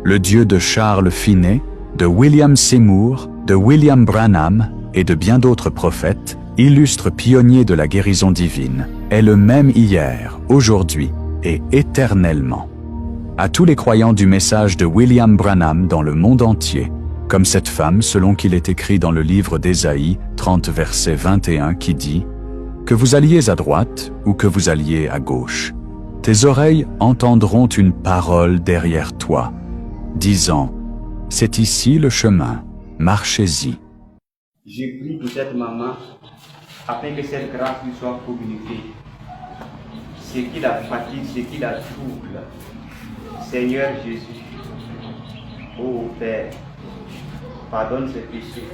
le Dieu de Charles Finney, de William Seymour, de William Branham et de bien d'autres prophètes, illustre pionnier de la guérison divine, est le même hier, aujourd'hui et éternellement. À tous les croyants du message de William Branham dans le monde entier, comme cette femme selon qu'il est écrit dans le livre d'Ésaïe 30 verset 21 qui dit « Que vous alliez à droite ou que vous alliez à gauche, tes oreilles entendront une parole derrière toi, disant « C'est ici le chemin, marchez-y ». Je prie pour cette maman afin que cette grâce lui soit communiquée. Ce qui la fatigue, ce qui la trouble, Seigneur Jésus, ô Père, pardonne ses péchés,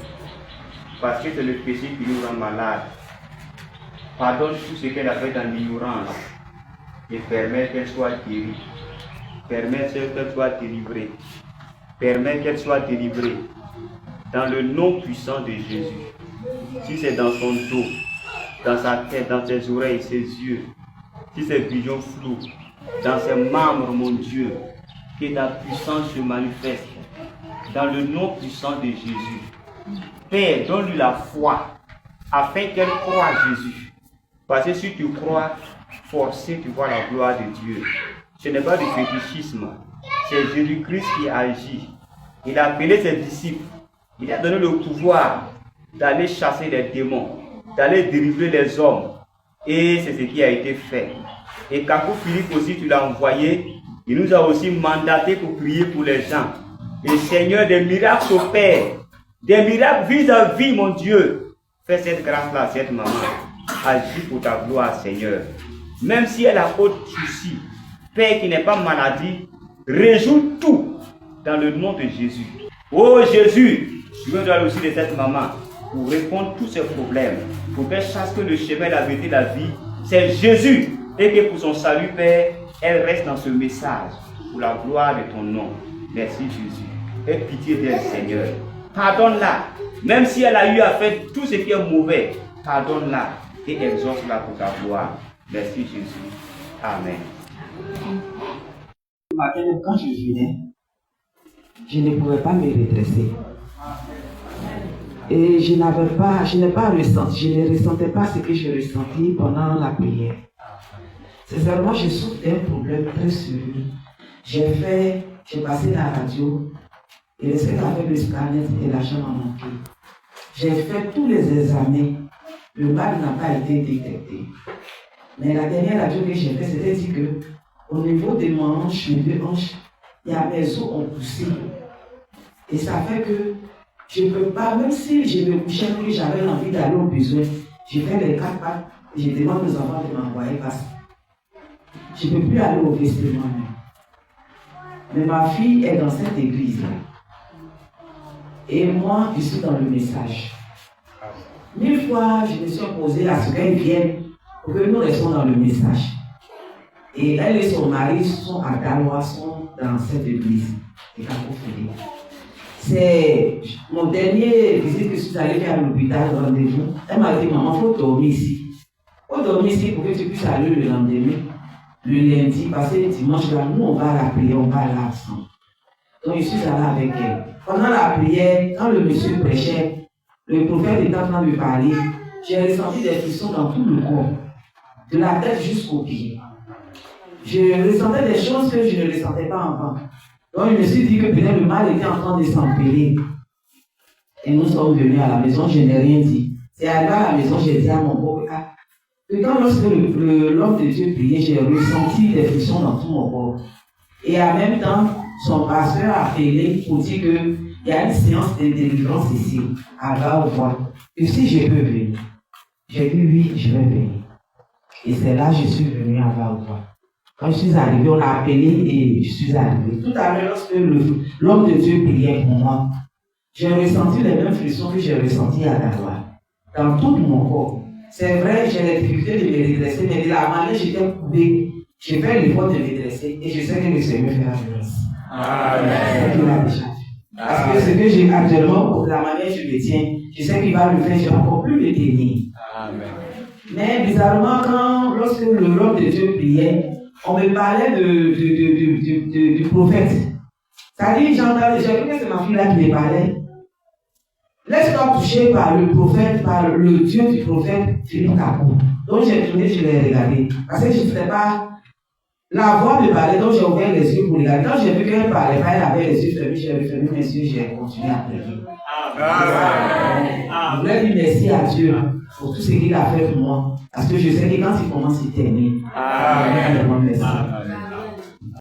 parce que c'est le péché qui nous rend malades. Pardonne tout ce qu'elle a fait dans l'ignorance et permets qu'elle soit guérie. Permets qu'elle soit délivrée. Permets qu'elle soit délivrée. Dans le nom puissant de Jésus. Si c'est dans son dos, dans sa tête, dans ses oreilles, ses yeux, si c'est vision floue, dans ses membres, mon Dieu, que ta puissance se manifeste. Dans le nom puissant de Jésus. Père, donne-lui la foi, afin qu'elle croie à Jésus. Parce que si tu crois, forcé, tu vois la gloire de Dieu. Ce n'est pas du fétichisme, c'est Jésus-Christ qui agit. Il a appelé ses disciples, il a donné le pouvoir d'aller chasser les démons, d'aller délivrer les hommes. Et c'est ce qui a été fait. Et Kakou Philippe aussi, tu l'as envoyé, il nous a aussi mandaté pour prier pour les gens. Et Seigneur, des miracles au Père, des miracles vis-à-vis, mon Dieu. Fais cette grâce-là à cette maman. Agis pour ta gloire, Seigneur. Même si elle a autre souci, Père qui n'est pas maladie, réjoue tout dans le nom de Jésus. Oh Jésus, je veux donner aussi de cette maman pour répondre à tous ses problèmes, pour qu'elle sache que le chemin, la vérité, la vie, c'est Jésus. Et que pour son salut, Père, elle reste dans ce message pour la gloire de ton nom. Merci Jésus. Aie pitié d'elle, Seigneur. Pardonne-la. Même si elle a eu à faire tout ce qui est mauvais, pardonne-la et exauce-la pour ta gloire. Merci Jésus. Amen. Ce matin, quand je venais, je ne pouvais pas me redresser. Et je ne ressentais pas ce que je ressentis pendant la prière. Sincèrement, je souffre d'un problème très sérieux. J'ai passé la radio, et le secteur avec le scanner et l'argent m'a manqué. J'ai fait tous les examens, le mal n'a pas été détecté. Mais la dernière radio que j'ai faite, c'était dit que au niveau de mes hanches, mes deux hanches, mes os ont poussé. Et ça fait que je ne peux pas, même si je me couchais, que j'avais envie d'aller au besoin, je fais les 4 pattes et je demande aux enfants de m'envoyer parce que je ne peux plus aller au vestiaire moi-même. Mais ma fille est dans cette église. Et moi, je suis dans le message. 1000 fois, je me suis opposée à ce qu'elle vienne pour que nous restions dans le message. Et elle et son mari sont à Galois, sont dans cette église. C'est mon dernier visite que je suis allée faire à l'hôpital, rendez-vous. Elle m'a dit, maman, il faut dormir ici. Il faut dormir ici pour que tu puisses aller le lendemain, le lundi, parce que dimanche, là, nous, on va à la prière, on va là ensemble. Donc, je suis allée avec elle. Pendant la prière, quand le monsieur prêchait, le prophète était en train de parler, j'ai ressenti des frissons dans tout le corps, de la tête jusqu'aux pieds. Je ressentais des choses que je ne ressentais pas avant. Donc, je me suis dit que peut-être le mal était en train de s'empirer. Et nous sommes venus à la maison, je n'ai rien dit. C'est arrivé à la maison, j'ai dit à mon corps, que quand lorsque l'homme de Dieu priait, j'ai ressenti des frissons dans tout mon corps. Et en même temps, son pasteur a appelé pour dire qu'il y a une séance de délivrance ici, à Gaoua. Et si je peux venir, j'ai dit oui, je vais venir. Et c'est là que je suis venu à Gaoua. Quand je suis arrivé, on l'a appelé et je suis arrivé. Tout à l'heure, lorsque l'homme de Dieu priait pour moi, j'ai ressenti les mêmes frissons que j'ai ressentis à Gaoua, dans tout mon corps. C'est vrai, j'ai les difficultés de me redresser, mais de la manière j'étais coupé, j'ai fait l'effort de me redresser et je sais que le Seigneur fait la grâce. Amen. Parce que ce que j'ai actuellement, de la manière dont je me tiens, je sais qu'il va le faire, je vais encore plus me tenir. Amen. Mais bizarrement, lorsque l'homme de Dieu priait, on me parlait du prophète. Ça dit, j'ai cru que c'est ma fille là qui me parlait. Laisse-toi toucher par le prophète, par le Dieu du prophète Philippe Kakou. Donc j'ai tourné, je l'ai regardé. Parce que je ne sais pas. La voix me parlait, donc j'ai ouvert les yeux pour regarder. Quand j'ai vu qu'elle parlait pas, elle avait les yeux fermés, j'ai fermé mes yeux, j'ai continué à prier. Je voulais dire merci à Dieu pour tout ce qu'il a fait pour moi. Parce que je sais que quand il commence, il termine. Merci.